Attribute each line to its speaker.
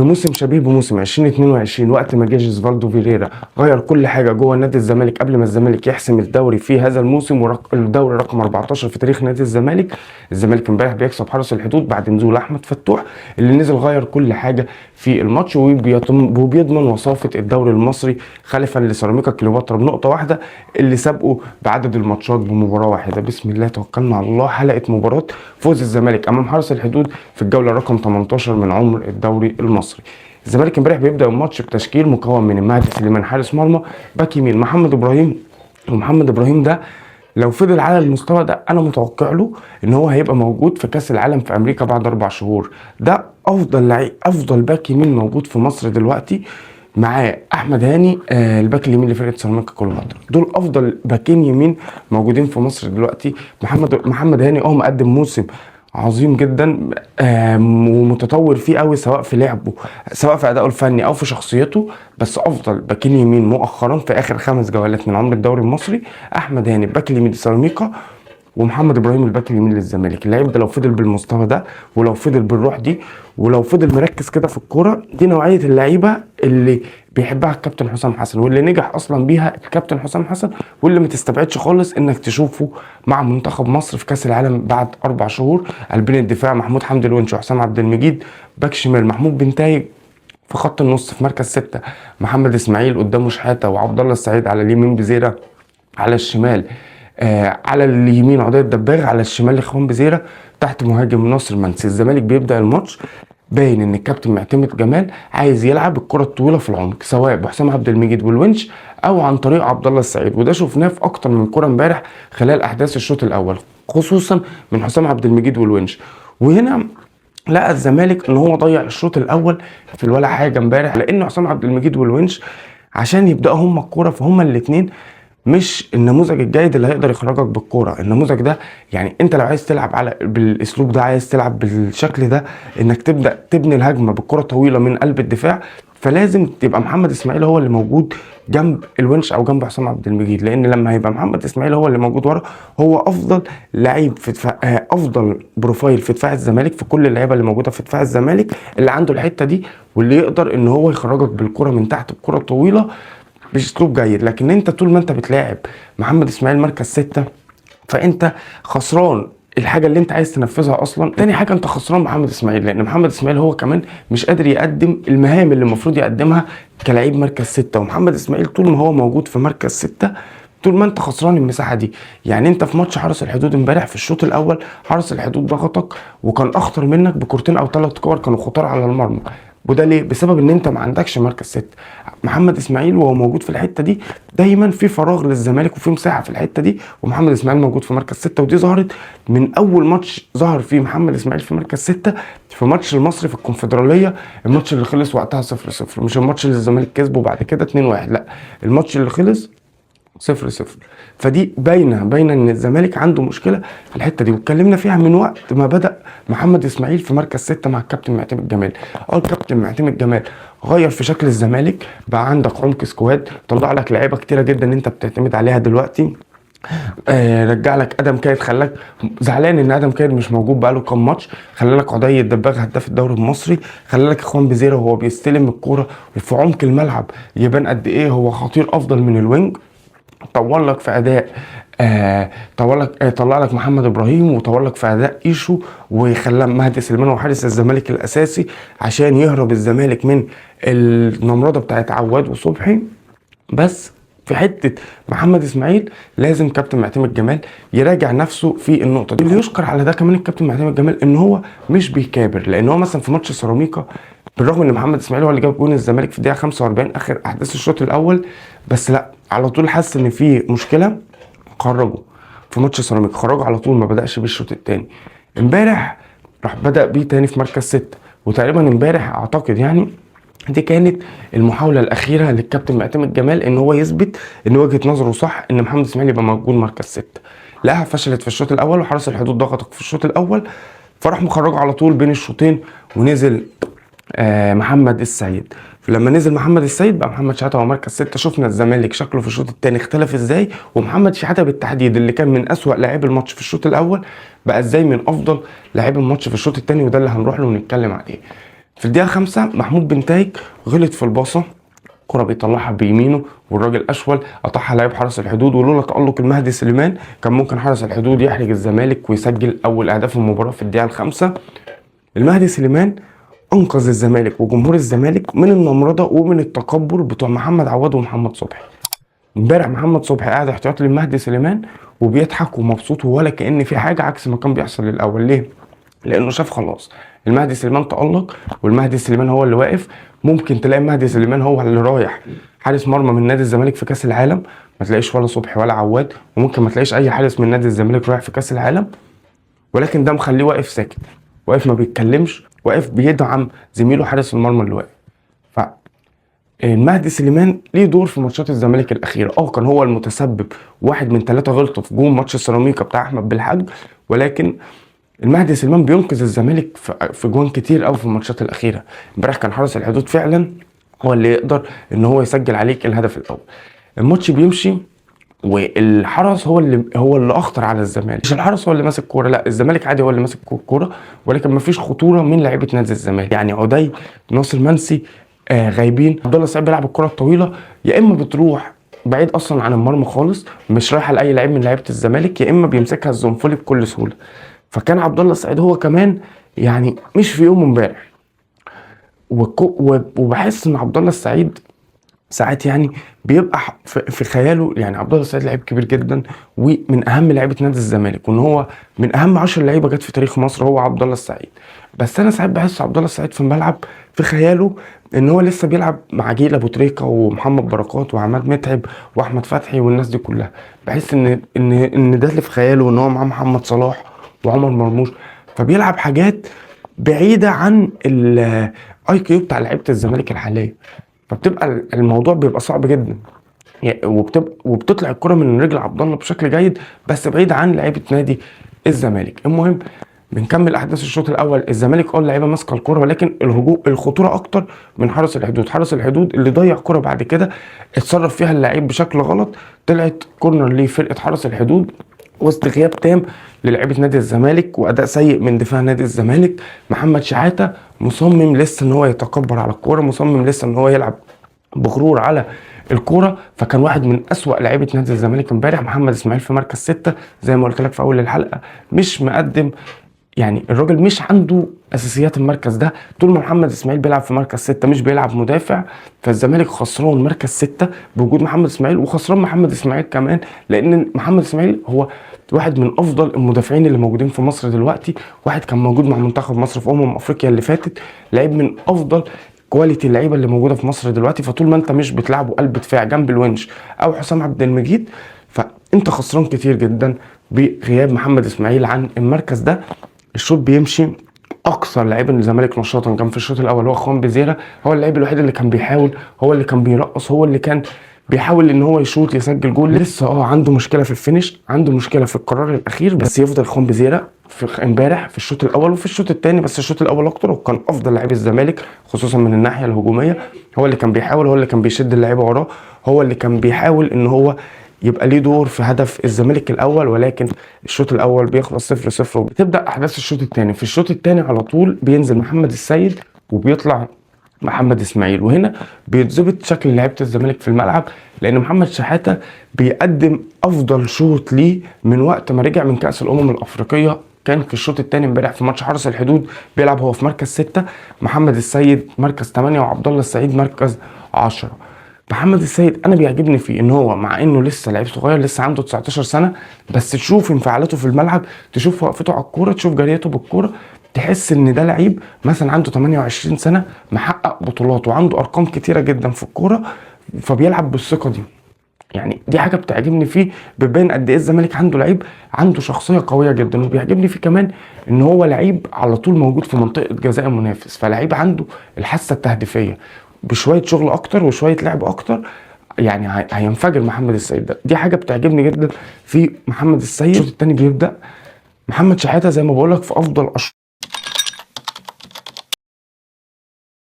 Speaker 1: بموسم شبيه بموسم 2022 وقت ما جه جيزفالدو فيريرا غير كل حاجه جوه نادي الزمالك قبل ما الزمالك يحسم الدوري في هذا الموسم الدوري رقم 14 في تاريخ نادي الزمالك. الزمالك امبارح بيكسب حرس الحدود بعد نزول احمد فتوح اللي نزل غير كل حاجه في الماتش وبيضمن وصافه الدوري المصري خلفا لسيراميكا كليوباترا بنقطه واحده اللي سابقوا بعدد الماتشات بمباراه واحده. بسم الله توكلنا على الله. حلقه مباراه فوز الزمالك امام حرس الحدود في الجوله رقم 18 من عمر الدوري المصري. الزمالك امبارح بيبدا الماتش بتشكيل مكون من المهدي سليمان حارس مرمى، باك يمين محمد ابراهيم. ومحمد ابراهيم ده لو فضل على المستوى ده انا متوقع له ان هو هيبقى موجود في كاس العالم في امريكا بعد 4 شهور. ده افضل لعيب، افضل باك يمين موجود في مصر دلوقتي، معاه احمد هاني الباك اليمين لفرقه سيراميكا كليوباترا. دول افضل باكين يمين موجودين في مصر دلوقتي. محمد هاني مقدم موسم عظيم جدا ومتطور فيه قوي، سواء في لعبه سواء في ادائه الفني او في شخصيته. بس افضل باكين يمين مؤخرا في اخر 5 جولات من عمر الدوري المصري احمد هاني الباك اليمين لسيراميكا، ومحمد ابراهيم الباك اليمين للزمالك. اللعيب ده لو فضل بالمستوى ده ولو فضل بالروح دي ولو فضل مركز كده في الكوره دي، نوعيه اللعيبه اللي بيحبها الكابتن حسام حسن واللي نجح اصلا بيها الكابتن حسام حسن، واللي ما تستبعدش خالص انك تشوفه مع منتخب مصر في كاس العالم بعد 4 شهور. قلبين الدفاع محمود حمدي الونش وحسام عبد المجيد، باك شمال محمود بنتايج، في خط النص في مركز 6 محمد اسماعيل، قدامه شحاته وعبد الله السعيد على اليمين، بزيره على الشمال، على اليمين عضيه الدباغ، على الشمال اخوان بزيره، تحت مهاجم ناصر منسي. الزمالك بيبدا الماتش باين ان الكابتن معتمد جمال عايز يلعب الكره الطويله في العمق، سواء بحسام عبد المجيد والونش او عن طريق عبد الله السعيد. وده شفناه في اكتر من كره امبارح خلال احداث الشوط الاول، خصوصا من حسام عبد المجيد والونش. وهنا لقى الزمالك ان هو ضيع الشوط الاول في الولا حاجه امبارح، لان حسام عبد المجيد والونش عشان يبداوا هما الكوره فهما الاثنين مش النموذج الجيد اللي هيقدر يخرجك بالكوره. النموذج ده يعني انت لو عايز تلعب على بالاسلوب ده، عايز تلعب بالشكل ده، انك تبدا تبني الهجمه بالكره طويله من قلب الدفاع، فلازم تبقى محمد اسماعيل هو اللي موجود جنب الونش او جنب حسام عبد المجيد. لان لما هيبقى محمد اسماعيل هو اللي موجود ورا، هو افضل لعيب في دفاع، افضل بروفايل في دفاع الزمالك، في كل اللعيبه اللي موجوده في دفاع الزمالك اللي عنده الحته دي، واللي يقدر ان هو يخرجك بالكره من تحت بكره طويله باسلوب جيد. لكن انت طول ما انت بتلاعب محمد اسماعيل مركز 6 فانت خسران الحاجه اللي انت عايز تنفذها اصلا. تاني حاجه انت خسران محمد اسماعيل، لان محمد اسماعيل هو كمان مش قادر يقدم المهام اللي المفروض يقدمها كلاعب مركز 6. ومحمد اسماعيل طول ما هو موجود في مركز 6 طول ما انت خسران المساحه دي. يعني انت في ماتش حرس الحدود امبارح في الشوط الاول حرس الحدود ضغطك وكان اخطر منك بكورتين او 3 كور كانوا خطار على المرمى. وده ليه؟ بسبب ان انت ما عندكش مركز 6. محمد اسماعيل وهو موجود في الحته دي دايما في فراغ للزمالك وفي مساحه في الحته دي، ومحمد اسماعيل موجود في مركز 6. ودي ظهرت من اول ماتش ظهر فيه محمد اسماعيل في مركز 6 في ماتش المصري في الكونفدراليه، الماتش اللي خلص وقتها 0-0، مش الماتش اللي الزمالك كسبه بعد كده 2-1، لا الماتش اللي خلص 0-0. فدي باينه ان الزمالك عنده مشكله في الحته دي، واتكلمنا فيها من وقت ما بدا محمد اسماعيل في مركز 6 مع الكابتن معتمد جمال. الكابتن معتمد جمال غير في شكل الزمالك، بقى عندك عمق سكواد، طلع لك لعيبه كتيره جدا انت بتعتمد عليها دلوقتي. رجع لك ادم كايد، خلاك زعلان ان ادم كايد مش موجود بقاله كام ماتش، خلى لك عضيه الدباغ هداف الدوري المصري، خلى لك اخوان بزيره وهو بيستلم الكوره في عمق الملعب يبان قد ايه هو خطير افضل من الوينج. طور لك في اداء طلع لك محمد ابراهيم، وطور لك في اداء ايشو، وخلى مهدي سليمان وحارس الزمالك الاساسي عشان يهرب الزمالك من النمرضه بتاعت عواد وصبحي. بس في حته محمد اسماعيل لازم كابتن معتمد جمال يراجع نفسه في النقطه دي. اللي يشكر على ده كمان الكابتن معتمد جمال ان هو مش بيكابر، لان هو مثلا في ماتش سيراميكا بالرغم ان محمد اسماعيل هو اللي جاب جون الزمالك في الدقيقه 45 اخر احداث الشوط الاول، بس لا على طول حس ان في مشكله خرجه في ماتش سيراميكا، خرجه على طول ما بداش بالشوط الثاني. امبارح راح بدا بيه تاني في مركز 6، وتقريبا امبارح اعتقد يعني دي كانت المحاوله الاخيره للكابتن معتمد جمال ان هو يثبت ان وجهه نظره صح ان محمد اسماعيل يبقى موجود مركز 6. لقاها فشلت في الشوط الاول وحرس الحدود ضغطك في الشوط الاول، فراح مخرجه على طول بين الشوطين ونزل محمد السيد. لما نزل محمد السيد بقى محمد شحاته هو مركز 6. شفنا الزمالك شكله في الشوط الثاني اختلف ازاي، ومحمد شحاته بالتحديد اللي كان من اسوأ لاعبي الماتش في الشوط الاول بقى ازاي من افضل لاعبي الماتش في الشوط الثاني، وده اللي هنروح له ونتكلم عليه. في الدقيقه 5 محمود بنتايج غلط في الباصه، كرة بيطلعها بيمينه والراجل اشول قطعها لاعب حرس الحدود، ولولا تألق المهدي سليمان كان ممكن حرس الحدود يحرج الزمالك ويسجل اول اهداف المباراه في الدقيقه 5. المهدي سليمان انقذ الزمالك وجمهور الزمالك من النمرضه ومن التكبر بتوع محمد عواد ومحمد صبحي. امبارح محمد صبحي قاعد احتياطي للمهدي سليمان وبيضحك ومبسوط ولا كأن في حاجه، عكس ما كان بيحصل الاول. ليه؟ لانه شاف خلاص المهدي سليمان تألق، والمهدي سليمان هو اللي واقف. ممكن تلاقي المهدي سليمان هو اللي رايح حارس مرمى من نادي الزمالك في كاس العالم، ما تلاقيش ولا صبحي ولا عواد، وممكن ما تلاقيش اي حارس من نادي الزمالك رايح في كاس العالم، ولكن ده مخليه واقف ساكت، واقف ما بيتكلمش، واقف بيدعم زميله حارس المرمى اللي واقف. فالمهدي سليمان ليه دور في ماتشات الزمالك الاخيره، كان هو المتسبب، واحد من 3 غلطوا في جون ماتش السيراميكا بتاع احمد بالحاج، ولكن المهدي سليمان بينقذ الزمالك في جوان كتير قوي في الماتشات الاخيره. امبارح كان حارس الحدود فعلا هو اللي يقدر ان هو يسجل عليك الهدف الاول. الماتش بيمشي والحرس هو اللي اخطر على الزمالك، مش الحرس هو اللي ماسك كوره، لا الزمالك عادي هو اللي ماسك الكوره، ولكن مفيش خطوره من لعيبه نادي الزمالك. يعني عدي، ناصر منسي غايبين، عبد الله السعيد بيلعب الكره الطويله، يا اما بتروح بعيد اصلا عن المرمى خالص مش رايحه لاي لعيب من لعيبه الزمالك، يا اما بيمسكها الزنفولي بكل سهوله. فكان عبد الله السعيد هو كمان يعني مش في يوم امبارح، وبحس ان عبد الله السعيد ساعات يعني بيبقى في خياله، يعني عبد الله السعيد لعيب كبير جدا ومن اهم لعيبه نادي الزمالك، وان هو من اهم 10 لعيبه جت في تاريخ مصر هو عبد الله السعيد. بس انا ساعات بحس عبد الله السعيد في الملعب في خياله ان هو لسه بيلعب مع جيل ابو تريكه ومحمد بركات وعماد متعب واحمد فتحي والناس دي كلها. بحس ان ده اللي في خياله، ان هو معاه محمد صلاح وعمر مرموش، فبيلعب حاجات بعيده عن الاي كيو بتاع لعيبه الزمالك الحاليه، فبتبقى الموضوع بيبقى صعب جدا يعني، وبتطلع الكره من رجل عبد الله بشكل جيد بس بعيد عن لعيبه نادي الزمالك. المهم بنكمل احداث الشوط الاول. الزمالك اللعيبه ماسكه الكره، ولكن الهجوم الخطوره اكتر من حارس الحدود. حارس الحدود اللي ضيع كره بعد كده اتصرف فيها اللعيب بشكل غلط، طلعت كورنر لفرقه حارس الحدود وسط غياب تام للعيبه نادي الزمالك واداء سيء من دفاع نادي الزمالك. محمد شحاته مصمم لسه ان هو يتكبر على الكوره، مصمم لسه ان هو يلعب بغرور على الكوره، فكان واحد من اسوأ لعيبه نادي الزمالك امبارح. محمد اسماعيل في مركز 6 زي ما قلت لك في اول الحلقه، مش مقدم، يعني الراجل مش عنده اساسيات المركز ده. طول ما محمد اسماعيل بيلعب في مركز 6 مش بيلعب مدافع، فالزمالك خسران مركز 6 بوجود محمد اسماعيل، وخسران محمد اسماعيل كمان لان محمد اسماعيل هو واحد من افضل المدافعين اللي موجودين في مصر دلوقتي، واحد كان موجود مع منتخب مصر في افريقيا اللي فاتت، لعيب من افضل كواليتي اللعيبه اللي موجوده في مصر دلوقتي. فطول ما انت مش بتلعبه قلب دفاع جنب الونش او حسام عبد المجيد، فانت خسران كتير جدا بغياب محمد اسماعيل عن المركز ده. الشوط بيمشي، اكثر لعيب الزمالك نشاطا كان في الشوط الاول هو خوان بزيرة، هو اللعيب الوحيد اللي كان بيحاول، هو اللي كان بيرقص، هو اللي كان بيحاول ان هو يشوط يسجل جول. لسه عنده مشكله في الفينش، عنده مشكله في القرار الاخير، بس يفضل خوان بزيرة في امبارح في الشوط الاول وفي الشوط الثاني، بس الشوط الاول اكتر، وكان افضل لعيب الزمالك خصوصا من الناحيه الهجوميه. هو اللي كان بيحاول، هو اللي كان بيشد اللعيبه وراه، هو اللي كان بيحاول ان هو يبقى ليه دور في هدف الزمالك الاول. ولكن الشوط الاول بيخلص 0-0 وبتبدا احداث الشوط الثاني. في الشوط الثاني على طول بينزل محمد السيد وبيطلع محمد اسماعيل، وهنا بيتظبط شكل لعيبه الزمالك في الملعب، لان محمد شحاته بيقدم افضل شوط ليه من وقت ما رجع من كاس الامم الافريقيه. كان في الشوط الثاني امبارح في ماتش حرس الحدود بيلعب هو في مركز 6، محمد السيد مركز 8 وعبد الله السعيد مركز 10. محمد السيد انا بيعجبني فيه ان هو مع انه لسه لعيب صغير، لسه عنده 19 سنه، بس تشوف انفعالاته في الملعب، تشوف وقفته على الكوره، تشوف جريته بالكوره، تحس ان ده لعيب مثلا عنده 28 سنه محقق بطولات وعنده ارقام كتيره جدا في الكوره، فبيلعب بالثقه دي. يعني دي حاجه بتعجبني فيه، بتبين قد ايه الزمالك عنده لعيب عنده شخصيه قويه جدا. وبيعجبني فيه كمان ان هو لعيب على طول موجود في منطقه جزاء المنافس، فلعيب عنده الحاسه التهديفيه، بشويه شغل اكتر وشويه لعب اكتر يعني هينفجر محمد السيد ده. دي حاجه بتعجبني جدا في محمد السيد. الشوط الثاني بيبدا محمد شحاته زي ما بقول لك في افضل